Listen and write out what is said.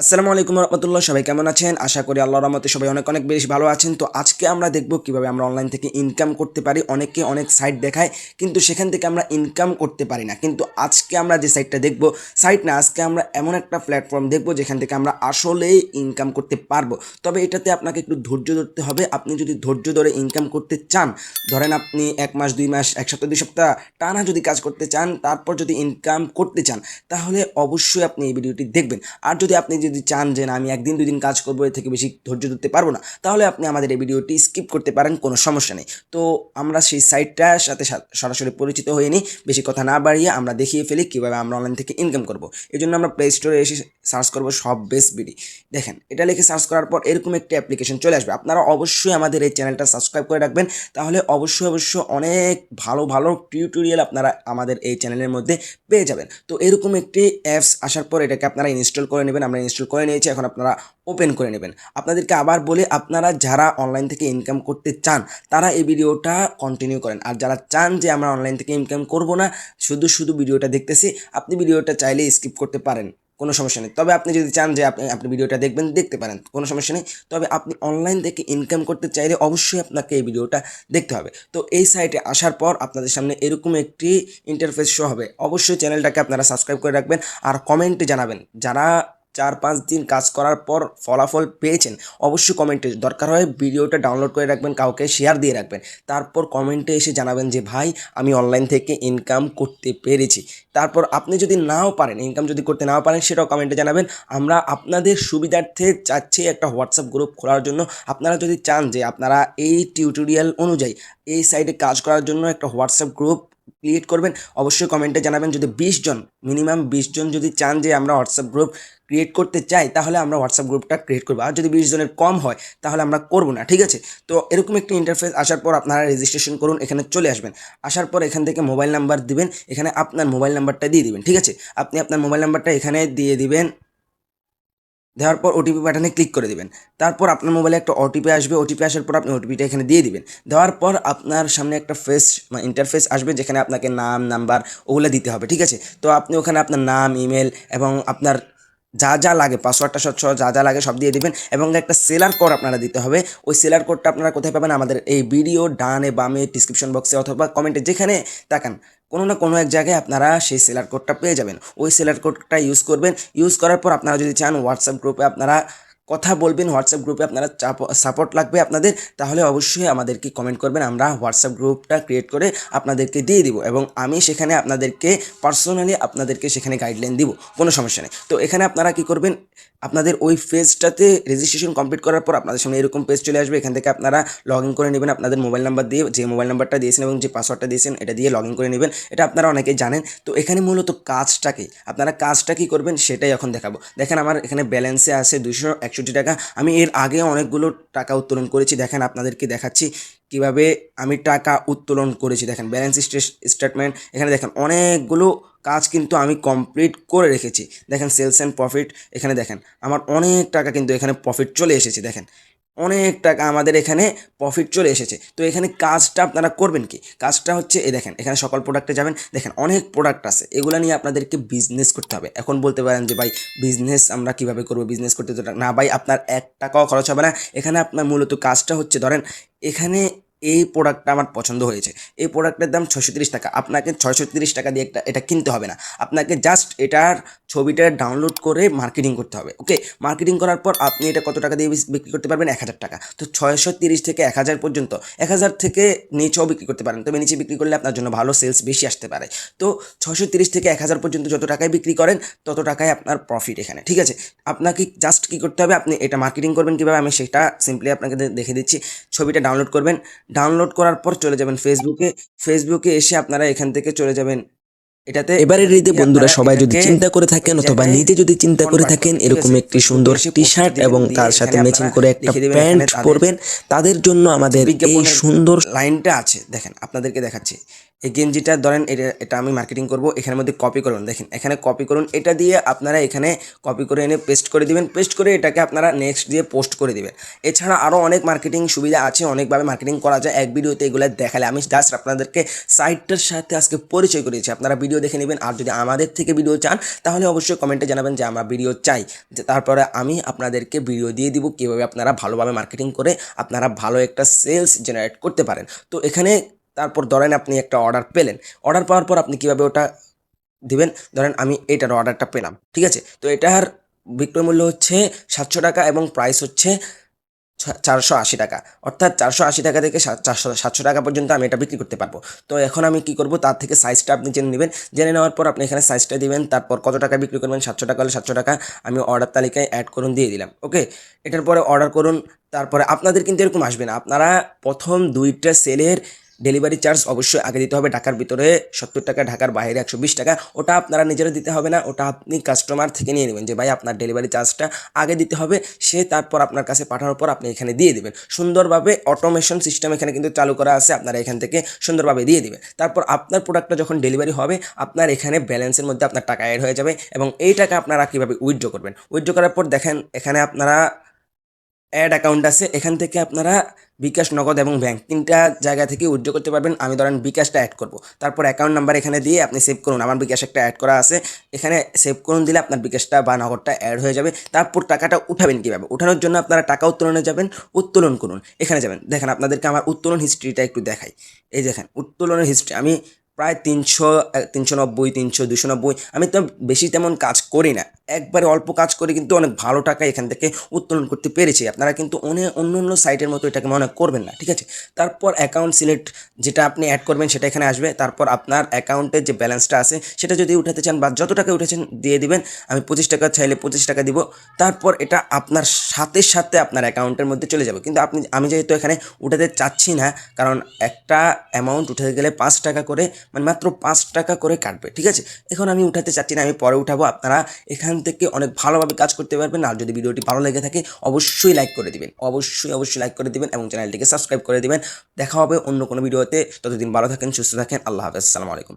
আসসালামু আলাইকুম রহমতুল্লাহ। সবাই কেমন আছেন? আশা করি আল্লাহর রহমতে সবাই অনেক অনেক বেশি ভালো আছেন। তো আজকে আমরা দেখব কিভাবে আমরা অনলাইন থেকে ইনকাম করতে পারি। অনেকে অনেক সাইট দেখায় কিন্তু সেখান থেকে আমরা ইনকাম করতে পারি না। কিন্তু আজকে আমরা যে সাইটটা দেখব, সাইট না, আজকে আমরা এমন একটা প্ল্যাটফর্ম দেখব যেখান থেকে আমরা আসলেই ইনকাম করতে পারবো। তবে এটাতে আপনাকে একটু ধৈর্য ধরতে হবে। আপনি যদি ধৈর্য ধরে ইনকাম করতে চান, ধরেন আপনি 1 মাস 2 মাস 1 সপ্তাহ 2 সপ্তাহ টানা যদি কাজ করতে চান, তারপর যদি ইনকাম করতে চান, তাহলে অবশ্যই আপনি এই ভিডিওটি দেখবেন। আর যদি চান যে না আমি একদিন 2 দিন কাজ করবো, এর থেকে বেশি ধৈর্য ধরতে পারবো না, তাহলে আপনি আমাদের এই ভিডিওটি স্কিপ করতে পারেন, কোনো সমস্যা নেই। তো আমরা সেই সাইটটার সাথে সরাসরি পরিচিত হয়ে নিই। বেশি কথা না বাড়িয়ে আমরা দেখিয়ে ফেলি কীভাবে আমরা অনলাইন থেকে ইনকাম করবো। এই জন্য আমরা প্লে স্টোরে এসে সার্চ করবো সব বেস্ট বিডি। দেখেন, এটা লিখে সার্চ করার পর এরকম একটি অ্যাপ্লিকেশন চলে আসবে। আপনারা অবশ্যই আমাদের এই চ্যানেলটা সাবস্ক্রাইব করে রাখবেন, তাহলে অবশ্যই অনেক ভালো ভালো টিউটোরিয়াল আপনারা আমাদের এই চ্যানেলের মধ্যে পেয়ে যাবেন। তো এরকম একটি অ্যাপস আসার পর এটাকে আপনারা ইনস্টল করে নেবেন। আমরা ইনস্টল করে নিয়েছি, এখন আপনারা ওপেন করে নেবেন। আপনাদেরকে আবার বলে, আপনারা যারা অনলাইন থেকে ইনকাম করতে চান তারা এই ভিডিওটা কন্টিনিউ করেন। আর যারা চান যে আমরা অনলাইন থেকে ইনকাম করব না, শুধু শুধু ভিডিওটা দেখতেছি, আপনি ভিডিওটা চাইলে স্কিপ করতে পারেন, কোনো সমস্যা নেই। তবে আপনি যদি চান যে আপনি ভিডিওটা দেখবেন, দেখতে পারেন, কোনো সমস্যা নেই। তবে আপনি অনলাইন থেকে ইনকাম করতে চাইলে অবশ্যই আপনাকে এই ভিডিওটা দেখতে হবে। তো এই সাইটে আসার পর আপনাদের সামনে এরকম একটি ইন্টারফেস শো হবে। অবশ্যই চ্যানেলটাকে আপনারা সাবস্ক্রাইব করে রাখবেন আর কমেন্টে জানাবেন যারা 4-5 দিন কাজ করার পর ফলাফল পেয়েছেন। অবশ্যই কমেন্টে, দরকার হয় ভিডিওটা ডাউনলোড করে রাখবেন, কাউকে শেয়ার দিয়ে রাখবেন। তারপর কমেন্টে এসে জানাবেন যে ভাই আমি অনলাইন থেকে ইনকাম করতে পেরেছি। তারপর আপনি যদি নাও পারেন, ইনকাম যদি করতে নাও পারেন, সেটাও কমেন্টে জানাবেন। আমরা আপনাদের সুবিধার্থে চাচ্ছি একটা হোয়াটসঅ্যাপ গ্রুপ খোলার জন্য। আপনারা যদি চান যে আপনারা এই টিউটোরিয়াল অনুযায়ী এই সাইটে কাজ করার জন্য একটা হোয়াটসঅ্যাপ গ্রুপ ক্রিয়েট করবেন, অবশ্যই কমেন্টে জানাবেন। যদি 20 জন, মিনিমাম 20 জন যদি চান যে আমরা হোয়াটসঅ্যাপ গ্রুপ ক্রিয়েট করতে চাই, তাহলে আমরা হোয়াটসঅ্যাপ গ্রুপটা ক্রিয়েট করবো। আর যদি 20 জনের কম হয় তাহলে আমরা করবো না, ঠিক আছে? তো এরকম একটি ইন্টারফেস আসার পর আপনারা রেজিস্ট্রেশন করুন, এখানে চলে আসবেন। আসার পর এখান থেকে মোবাইল নাম্বার দিবেন, এখানে আপনার মোবাইল নাম্বারটা দিয়ে দিবেন, ঠিক আছে? আপনি আপনার মোবাইল নাম্বারটা এখানে দিয়ে দিবেন। দেওয়ার পর ওটিপি বাটনে ক্লিক করে দিবেন। তারপর আপনার মোবাইলে একটা ওটিপি আসবে, ওটিপি আসার পর আপনি ওটিপিটা এখানে দিয়ে দিবেন। দেওয়ার পর আপনার সামনে একটা ইন্টারফেস আসবে, যেখানে আপনাকে নাম, নাম্বার ওগুলো দিতে হবে, ঠিক আছে? তো আপনি ওখানে আপনার নাম, ইমেল এবং আপনার যা যা লাগে, পাসওয়ার্ডটা সহ যা যা লাগে সব দিয়ে দিবেন। এবং একটা সেলার কোড আপনারা দিতে হবে। ওই সেলার কোডটা আপনারা কোথায় পাবেন? আমাদের এই ভিডিও ডানে বামে ডিসক্রিপশন বক্সে অথবা কমেন্টে, যেখানে তাকান কোনো না কোনো এক জায়গায় আপনারা সেই সেলার কোডটা পেয়ে যাবেন। ওই সেলার কোডটা ইউজ করবেন। ইউজ করার পর আপনারা যদি চান হোয়াটসঅ্যাপ গ্রুপে আপনারা কথা বলবেন, হোয়াটসঅ্যাপ গ্রুপে আপনারা সাপোর্ট লাগবে আপনাদের, তাহলে অবশ্যই আমাদেরকে কমেন্ট করবেন। আমরা হোয়াটসঅ্যাপ গ্রুপটা ক্রিয়েট করে আপনাদেরকে দিয়ে দিব এবং আমি সেখানে আপনাদেরকে পার্সোনালি আপনাদেরকে সেখানে গাইডলাইন দিব, কোনো সমস্যা নেই। তো এখানে আপনারা কি করবেন, আপনাদের ওই পেজটাতে রেজিস্ট্রেশন কমপ্লিট করার পর আপনাদের সামনে এরকম পেজ চলে আসবে। এখান থেকে আপনারা লগ ইন করে নেবেন আপনাদের মোবাইল নাম্বার দিয়ে, যে মোবাইল নাম্বারটা দিয়েছেন এবং যে পাসওয়ার্ডটা দিয়েছেন এটা দিয়ে লগ ইন করে নেবেন। এটা আপনারা অনেকেই জানেন। তো এখানে মূলত কাজটা কি করবেন সেটাই এখন দেখাবো। দেখেন আমার এখানে ব্যালেন্সে আছে 261 টাকা। আমি এর আগে অনেকগুলো টাকা উত্তোলন করেছি। দেখেন আপনাদেরকে দেখাচ্ছি কিভাবে আমি টাকা উত্তোলন করেছি। দেখেন ব্যালেন্স স্টেটমেন্ট, এখানে দেখেন অনেকগুলো কাজ কিন্তু আমি কমপ্লিট করে রেখেছি। দেখেন সেলস অ্যান্ড প্রফিট, এখানে দেখেন আমার অনেক টাকা কিন্তু এখানে প্রফিট চলে এসেছে। দেখেন অনেক টাকা আমাদের এখানে প্রফিট চলে এসেছে। তো এখানে কাজটা আপনারা করবেন কি, কাজটা হচ্ছে এই দেখেন এখানে সকল প্রোডাক্টে যাবেন। দেখেন অনেক প্রোডাক্ট আছে, এগুলো নিয়ে আপনাদেরকে বিজনেস করতে হবে। এখন বলতে পারেন যে ভাই বিজনেস আমরা কিভাবে করবো, বিজনেস করতে তো না ভাই, আপনার 1 টাকাও খরচ হবে না। এখানে আপনার মূলত কাজটা হচ্ছে, ধরেন এখানে এই প্রোডাক্টটা আমার পছন্দ হয়েছে, এই প্রোডাক্টের দাম 630 টাকা। আপনাকে 630 টাকা দিয়ে এটা কিনতে হবে না, আপনাকে জাস্ট এটার ছবিটা ডাউনলোড করে মার্কেটিং করতে হবে। ওকে, মার্কেটিং করার পর আপনি এটা কত টাকা দিয়ে বিক্রি করতে পারবেন? 1000 টাকা। তো 630 থেকে 1000 পর্যন্ত, 1000 থেকে নিচেও বিক্রি করতে পারেন, তবে নিচে বিক্রি করলে আপনার জন্য ভালো সেলস বেশি আসতে পারে। তো 630 থেকে 1000 পর্যন্ত যত টাকায় বিক্রি করেন তত টাকায় আপনার প্রফিট এখানে, ঠিক আছে? আপনাকে জাস্ট কী করতে হবে, আপনি এটা মার্কেটিং করবেন কীভাবে আমি সেটা সিম্পলি আপনাকে দেখে দিচ্ছি। ছবিটা ডাউনলোড করবেন, ডাউনলোড করার পর চলে যাবেন ফেসবুকে এসে আপনারা এখান থেকে চলে যাবেন এটাতে। এবারের ঈদে বন্ধুরা সবাই যদি চিন্তা করে থাকেন অথবা নিজে যদি চিন্তা করে থাকেন এরকম একটি সুন্দর টি শার্ট এবং তার সাথে ম্যাচিং করে একটা প্যান্ট পরবেন, তাদের জন্য আমাদের এই সুন্দর লাইনটা আছে। দেখেন আপনাদেরকে দেখাচ্ছি, এই গেঞ্জিটা ধরেন এটা আমি মার্কেটিং করব, এখানের মধ্যে কপি করুন, দেখেন এখানে কপি করুন, এটা দিয়ে আপনারা এখানে কপি করে এনে পেস্ট করে দিবেন, পেস্ট করে এটাকে আপনারা নেক্সট দিয়ে পোস্ট করে দিবেন। এছাড়া আরও অনেক মার্কেটিং সুবিধা আছে, অনেকভাবে মার্কেটিং করা যায়, এক ভিডিওতে এগুলো দেখালে আমি জাস্ট আপনাদেরকে সাইটটার সাথে আজকে পরিচয় করেছি, আপনারা ভিডিও দেখে নেবেন। আর যদি আমাদের থেকে ভিডিও চান তাহলে অবশ্যই কমেন্টে জানাবেন যে আমরা ভিডিও চাই, যে তারপরে আমি আপনাদেরকে ভিডিও দিয়ে দিব কীভাবে আপনারা ভালোভাবে মার্কেটিং করে আপনারা ভালো একটা সেলস জেনারেট করতে পারেন। তো এখানে তারপর ধরেন আপনি একটা অর্ডার পেলেন, অর্ডার পাওয়ার পর আপনি কীভাবে ওটা দিবেন, ধরেন আমি এটার অর্ডারটা পেলাম, ঠিক আছে, তো এটার বিক্রয় মূল্য হচ্ছে 700 টাকা এবং প্রাইস হচ্ছে 480 টাকা, অর্থাৎ 480 টাকা থেকে 700 টাকা পর্যন্ত আমি এটা বিক্রি করতে পারবো। তো এখন আমি কি করব, তার থেকে সাইজটা আপনি জেনে নেবেন, জেনে নেওয়ার পর আপনি এখানে সাইজটা দিবেন, তারপর কত টাকা বিক্রি করবেন, 700 টাকা হলে 700 টাকা আমি অর্ডার তালিকায় অ্যাড করুন দিয়ে দিলাম। ওকে, এটার পরে অর্ডার করুন। তারপরে আপনাদের কিন্তু এরকম আসবে না, আপনারা প্রথম 2টা সেলের ডেলিভারি চার্জ অবশ্যই আগে দিতে হবে, ঢাকার ভিতরে 70 টাকা, ঢাকার বাইরে 120 টাকা, ওটা আপনারা নিজেরা দিতে হবে না, ওটা আপনি কাস্টমার থেকে নিয়ে নেবেন যে ভাই আপনার ডেলিভারি চার্জটা আগে দিতে হবে, সে তারপর আপনার কাছে পাঠানোর পর আপনি এখানে দিয়ে দেবেন। সুন্দরভাবে অটোমেশন সিস্টেম এখানে কিন্তু চালু করা আছে, আপনারা এখান থেকে সুন্দরভাবে দিয়ে দেবেন। তারপর আপনার প্রোডাক্টটা যখন ডেলিভারি হবে আপনার এখানে ব্যালেন্সের মধ্যে আপনার টাকা অ্যাড হয়ে যাবে, এবং এই টাকা আপনারা কীভাবে উইথড্র করবেন, উইথড্র করার পর দেখেন এখানে আপনারা অ্যাড অ্যাকাউন্ট আছে, এখান থেকে আপনারা বিকাশ, নগদ এবং ব্যাংক 3টা জায়গা থেকে উইথড্র করতে পারবেন। আমি ধরেন বিকাশটা অ্যাড করব, তারপর অ্যাকাউন্ট নাম্বার এখানে দিয়ে আপনি সেভ করুন, আমার বিকাশ একটা অ্যাড করা আছে, এখানে সেভ করুন দিলে আপনার বিকাশটা বা নগদটা অ্যাড হয়ে যাবে। তারপর টাকাটা উঠাবেন কীভাবে, উঠানোর জন্য আপনারা টাকা উত্তোলনে যাবেন, উত্তোলন করুন, এখানে যাবেন, দেখেন আপনাদেরকে আমার উত্তোলন হিস্ট্রিটা একটু দেখাই। এই দেখেন উত্তোলনের হিস্ট্রি, আমি প্রায় 300, 390, 300, 290, আমি তো বেশি তেমন কাজ করি না, একবারে অল্প কাজ করে কিন্তু অনেক ভালো টাকা এখান থেকে উত্তোলন করতে পেরেছি। আপনারা কিন্তু অন্য অন্য সাইটের মতো এটাকে মনে করবেন না, ঠিক আছে। তারপর অ্যাকাউন্ট সিলেক্ট, যেটা আপনি অ্যাড করবেন সেটা এখানে আসবে, তারপর আপনার অ্যাকাউন্টের যে ব্যালেন্সটা আছে সেটা যদি উঠাতে চান বা যত টাকা উঠেছেন দিয়ে দিবেন, আমি 25 টাকা চাইলে 25 টাকা দিব, তারপর এটা আপনার সাথে সাথে আপনার অ্যাকাউন্টের মধ্যে চলে যাবে। কিন্তু আমি যেহেতু এখানে উঠাতে চাচ্ছি না, কারণ একটা অ্যামাউন্ট উঠাতে গেলে 5 টাকা করে, মানে মাত্র 5 টাকা করে কাটবে, ঠিক আছে। এখন আমি উঠাতে চাচ্ছি না, আমি পরে উঠাবো। আপনারা এখান থেকে অনেক ভালোভাবে কাজ করতে পারবেন। আর যদি ভিডিওটি ভালো লেগে থাকে অবশ্যই লাইক করে দিবেন, অবশ্যই লাইক করে দিবেন এবং চ্যানেলটিকে সাবস্ক্রাইব করে দিবেন। দেখা হবে অন্য কোনো ভিডিওতে, ততদিন ভালো থাকেন, সুস্থ থাকেন, আল্লাহ হাফেজ, আসসালামু আলাইকুম।